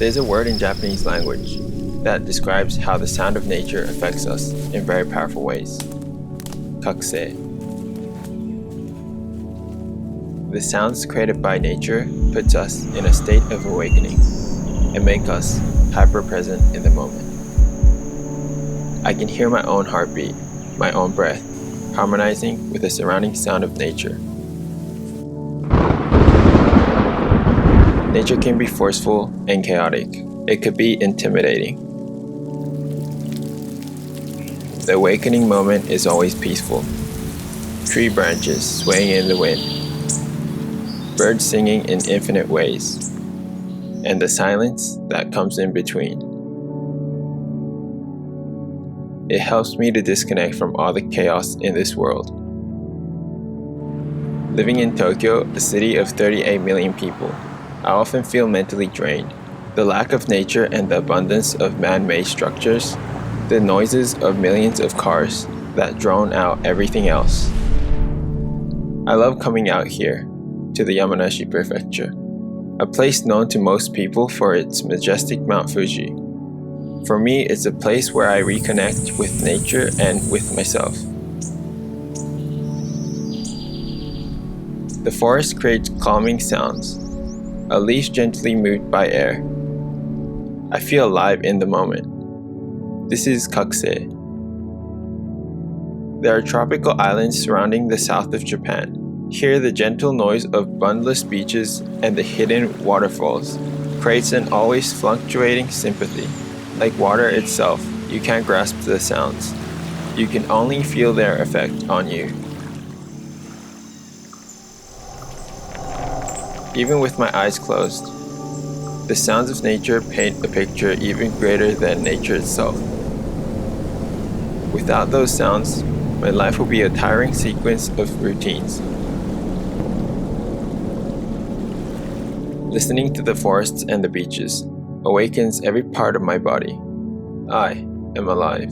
There's a word in Japanese language that describes how the sound of nature affects us in very powerful ways. Kakusei. The sounds created by nature puts us in a state of awakening and make us hyper-present in the moment. I can hear my own heartbeat, my own breath, harmonizing with the surrounding sound of nature. Nature can be forceful and chaotic. It could be intimidating. The awakening moment is always peaceful. Tree branches swaying in the wind, birds singing in infinite ways, and the silence that comes in between. It helps me to disconnect from all the chaos in this world. Living in Tokyo, a city of 38 million people, I often feel mentally drained. The lack of nature and the abundance of man-made structures, the noises of millions of cars that drown out everything else. I love coming out here, to the Yamanashi prefecture, a place known to most people for its majestic Mount Fuji. For me, it's a place where I reconnect with nature and with myself. The forest creates calming sounds, a leaf gently moved by air. I feel alive in the moment. This is Kakusei. There are tropical islands surrounding the south of Japan. Here, the gentle noise of boundless beaches and the hidden waterfalls creates an always fluctuating sympathy. Like water itself, you can't grasp the sounds. You can only feel their effect on you. Even with my eyes closed, the sounds of nature paint a picture even greater than nature itself. Without those sounds, my life will be a tiring sequence of routines. Listening to the forests and the beaches awakens every part of my body. I am alive.